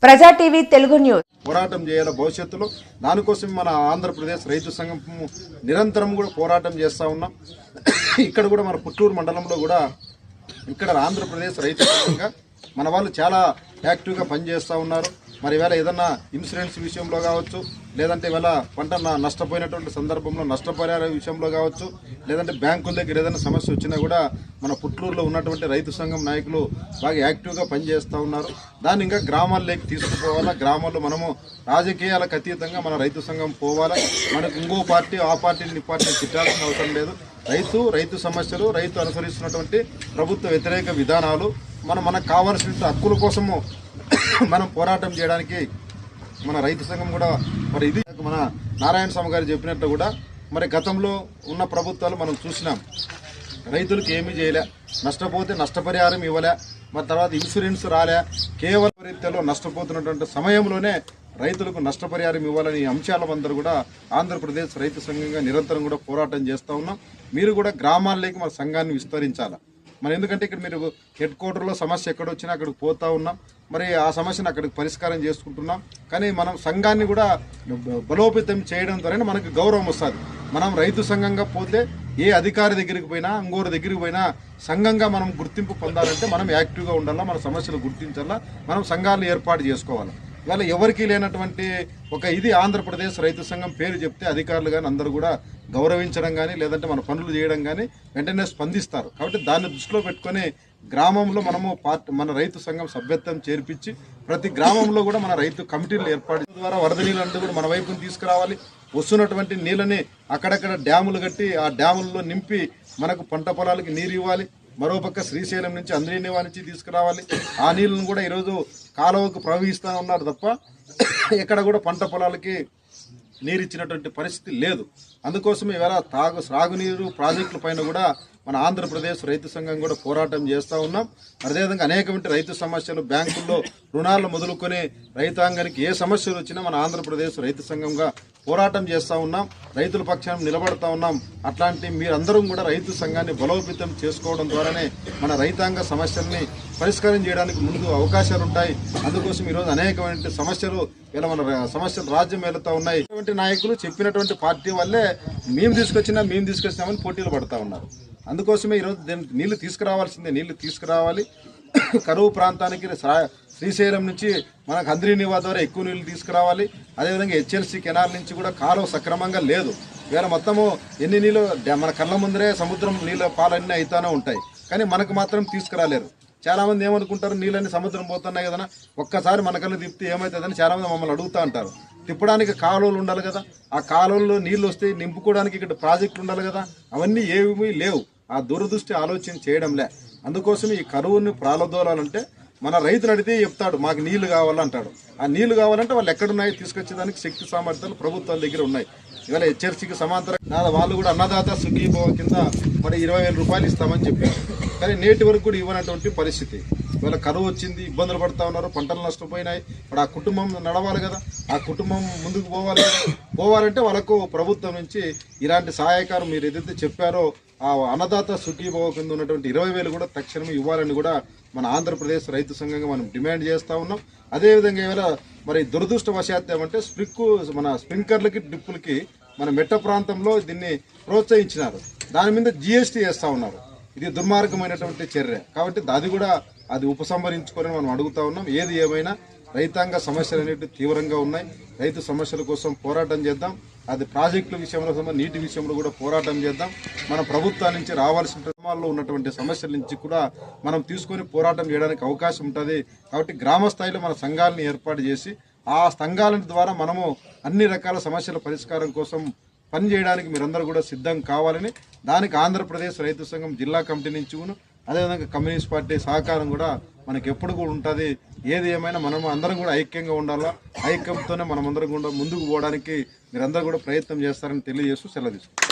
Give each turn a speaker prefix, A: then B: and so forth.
A: ప్రజా TV Telugu news
B: పోరాటం చేయాల భవిష్యత్తులో దానికోసం మన ఆంధ్రప్రదేశ్ రైతు సంఘం నిరంతరం కూడా పోరాటం చేస్తూ ఉన్నాం. ఇక్కడ కూడా మన పుత్తూరు మండలంలో కూడా ఇక్కడ ఆంధ్రప్రదేశ్ రైతు సంఘంగా మన వాళ్ళు చాలా యాక్టివ్గా పనిచేస్తూ ఉన్నారు. మరి ఇవాళ ఏదన్నా ఇన్సూరెన్స్ విషయంలో కావచ్చు, లేదంటే ఇవాళ పంట నష్టపోయినటువంటి సందర్భంలో నష్టపరిహార విషయంలో కావచ్చు, లేదంటే బ్యాంకుల దగ్గర ఏదైనా సమస్య వచ్చినా కూడా మన పుట్లూరులో ఉన్నటువంటి రైతు సంఘం నాయకులు బాగా యాక్టివ్గా పనిచేస్తూ ఉన్నారు. దాన్ని ఇంకా గ్రామాల్లోకి తీసుకుపోవాలా. గ్రామాల్లో మనము రాజకీయాలకు అతీతంగా మన రైతు సంఘం పోవాలా. మనకు ఇంకో పార్టీ ఆ పార్టీని ఈ పార్టీని తిట్టాల్సిన అవసరం లేదు. రైతు సమస్యలు, రైతు అనుసరిస్తున్నటువంటి ప్రభుత్వ వ్యతిరేక విధానాలు, మనకు కావాల్సిన హక్కుల కోసము మనం పోరాటం చేయడానికి మన రైతు సంఘం కూడా మరి ఇది మన నారాయణ స్వామి గారు చెప్పినట్టు కూడా మరి గతంలో ఉన్న ప్రభుత్వాలు మనం చూసినాం. రైతులకు ఏమీ చేయలే, నష్టపోతే నష్టపరిహారం ఇవ్వలే, మరి తర్వాత ఇన్సూరెన్స్ రాలే. కేవలం రీత్యాలో నష్టపోతున్నటువంటి సమయంలోనే రైతులకు నష్టపరిహారం ఇవ్వాలని అంశాల అందరూ కూడా ఆంధ్రప్రదేశ్ రైతు సంఘంగా నిరంతరం కూడా పోరాటం చేస్తూ ఉన్నాం. మీరు కూడా గ్రామాల్లోకి మన సంఘాన్ని విస్తరించాలి. మరి ఎందుకంటే ఇక్కడ మీరు హెడ్ క్వార్టర్లో సమస్య ఎక్కడొచ్చినా అక్కడికి పోతూ ఉన్నాం. మరి ఆ సమస్యను అక్కడికి పరిష్కారం చేసుకుంటున్నాం. కానీ మనం సంఘాన్ని కూడా బలోపేతం చేయడం ద్వారానే మనకు గౌరవం వస్తుంది. మనం రైతు సంఘంగా పోతే ఏ అధికారి దగ్గరికి పోయినా, ఇంకోరి దగ్గరికి పోయినా సంఘంగా మనం గుర్తింపు పొందాలంటే మనం యాక్టివ్గా ఉండాలా, మన సమస్యలు గుర్తించాలా, మనం సంఘాలను ఏర్పాటు చేసుకోవాలి. ఇవాళ ఎవరికి లేనటువంటి ఒక ఇది ఆంధ్రప్రదేశ్ రైతు సంఘం పేరు చెప్తే అధికారులు కానీ అందరూ కూడా గౌరవించడం కానీ, లేదంటే మన పనులు చేయడం కానీ వెంటనే స్పందిస్తారు. కాబట్టి దాన్ని దృష్టిలో పెట్టుకొని గ్రామంలో మనము మన రైతు సంఘం సభ్యత్వం చేర్పించి ప్రతి గ్రామంలో కూడా మన రైతు కమిటీలు ఏర్పాటు ద్వారా వరద నీళ్ళంటూ కూడా మన వైపుని తీసుకురావాలి. వస్తున్నటువంటి నీళ్ళని అక్కడక్కడ డ్యాములు కట్టి ఆ డ్యాముల్లో నింపి మనకు పంట పొలాలకి నీరు ఇవ్వాలి. మరోపక్క శ్రీశైలం నుంచి అంద్రీనివా నుంచి తీసుకురావాలి. ఆ నీళ్ళను కూడా ఈరోజు కాలువకు ప్రవహిస్తూ ఉన్నారు తప్ప ఎక్కడ కూడా పంట పొలాలకి నీరు ఇచ్చినటువంటి పరిస్థితి లేదు. అందుకోసం ఇవాళ సాగునీరు ప్రాజెక్టుల పైన కూడా మన ఆంధ్రప్రదేశ్ రైతు సంఘం కూడా పోరాటం చేస్తూ ఉన్నాం. అదేవిధంగా అనేకమైన రైతు సమస్యలు, బ్యాంకుల్లో రుణాలు మొదలుకొని రైతాంగానికి ఏ సమస్యలు వచ్చినా మన ఆంధ్రప్రదేశ్ రైతు సంఘంగా పోరాటం చేస్తూ ఉన్నాం. రైతుల పక్షాన నిలబడతా ఉన్నాం. అట్లాంటి మీరందరూ కూడా రైతు సంఘాన్ని బలోపేతం చేసుకోవడం ద్వారానే మన రైతాంగ సమస్యల్ని పరిష్కారం చేయడానికి ముందు అవకాశాలు ఉంటాయి. అందుకోసం ఈరోజు అనేకమైన సమస్యలు ఇలా మన సమస్యలు రాజ్యం వెళుతూ ఉన్నాయి. ఇటువంటి నాయకులు చెప్పినటువంటి పార్టీ వల్లే మేము తీసుకొచ్చినామని పోటీలు పడుతూ ఉన్నారు. అందుకోసమే ఈరోజు నీళ్లు తీసుకురావాల్సిందే, నీళ్లు తీసుకురావాలి. కరువు ప్రాంతానికి శ్రీశైలం నుంచి మనకు అంద్రీనివా ద్వారా ఎక్కువ నీళ్లు తీసుకురావాలి. అదేవిధంగా హెచ్ఎల్సీ కెనాల్ నుంచి కూడా కాలువ సక్రమంగా లేదు. వేరే మొత్తము ఎన్ని నీళ్ళు మన కళ్ళ ముందరే సముద్రం నీళ్ళ పాలన్నీ అవుతానే ఉంటాయి, కానీ మనకు మాత్రం తీసుకురాలేరు. చాలామంది ఏమనుకుంటారు, నీళ్ళని సముద్రం పోతున్నాయి కదా, ఒక్కసారి మన కళ్ళు తిప్పితే ఏమవుతుందని చాలామంది మమ్మల్ని అడుగుతూ అంటారు. తిప్పడానికి కాలువలు ఉండాలి కదా, ఆ కాలువల్లో నీళ్ళు వస్తే నింపుకోవడానికి ఇక్కడ ప్రాజెక్టులు ఉండాలి కదా, అవన్నీ ఏమీ లేవు. ఆ దురదృష్టి ఆలోచన చేయడంలే. అందుకోసం ఈ కరువుని ప్రాలదోలాలంటే మన రైతులు అడిగితే చెప్తాడు మాకు నీళ్లు కావాలంటాడు. ఆ నీళ్లు కావాలంటే వాళ్ళు ఎక్కడున్నాయి తీసుకొచ్చేదానికి శక్తి సామర్థ్యాలు ప్రభుత్వాల దగ్గర ఉన్నాయి. ఇవాళ హెచ్ఆర్సీకి సమాంతరంగా వాళ్ళు కూడా అన్నదాత సుఖీభవ కింద మరి 20,000 రూపాయలు ఇస్తామని చెప్పారు. కానీ నేటి వరకు కూడా ఇవ్వనటువంటి పరిస్థితి. ఇవాళ కరువు వచ్చింది, ఇబ్బందులు పడుతూ ఉన్నారు, పంటలు నష్టపోయినాయి. ఇప్పుడు ఆ కుటుంబం నడవాలి కదా, ఆ కుటుంబం ముందుకు పోవాలంటే వాళ్ళకు ప్రభుత్వం నుంచి ఇలాంటి సహాయకారం మీరు ఏదైతే చెప్పారో ఆ అన్నదాత సుఖీభవ కింద ఉన్నటువంటి 20,000 కూడా తక్షణమే ఇవ్వాలని కూడా మన ఆంధ్రప్రదేశ్ రైతు సంఘంగా మనం డిమాండ్ చేస్తూ ఉన్నాం. అదేవిధంగా ఇవాళ మరి దురదృష్టవశాత్తు ఏమంటే మన స్ప్రింక్లర్లకి డ్రిప్పులకి మన మెట్ట ప్రాంతంలో దీన్ని ప్రోత్సహించినారు. దాని మీద GST వేస్తూ ఉన్నారు. ఇది దుర్మార్గమైనటువంటి చర్య. కాబట్టి అది ఉపసంహరించుకొని మనం అడుగుతా ఉన్నాం. ఏది ఏమైనా రైతాంగ సమస్యలు అనేవి తీవ్రంగా ఉన్నాయి. రైతు సమస్యల కోసం పోరాటం చేద్దాం. అది ప్రాజెక్టుల విషయంలో, నీటి విషయంలో కూడా పోరాటం చేద్దాం. మన ప్రభుత్వం నుంచి రావాల్సిన గ్రామాల్లో ఉన్నటువంటి సమస్యల నుంచి కూడా మనం తీసుకొని పోరాటం చేయడానికి అవకాశం ఉంటుంది. కాబట్టి గ్రామ స్థాయిలో మన సంఘాలను ఏర్పాటు చేసి ఆ సంఘాల ద్వారా మనము అన్ని రకాల సమస్యల పరిష్కారం కోసం పని చేయడానికి మీరందరూ కూడా సిద్ధం కావాలని, దానికి ఆంధ్రప్రదేశ్ రైతు సంఘం జిల్లా కమిటీ నుంచి అదేవిధంగా కమ్యూనిస్ట్ పార్టీ సహకారం కూడా మనకి ఎప్పుడు కూడా ఉంటుంది. ఏది ఏమైనా మనం అందరం కూడా ఐక్యంగా ఉండాలా. ఐక్యంతోనే మనం అందరం కూడా ముందుకు పోవడానికి మీరందరూ కూడా ప్రయత్నం చేస్తారని తెలియజేస్తూ సెలవు తీసుకుంటాం.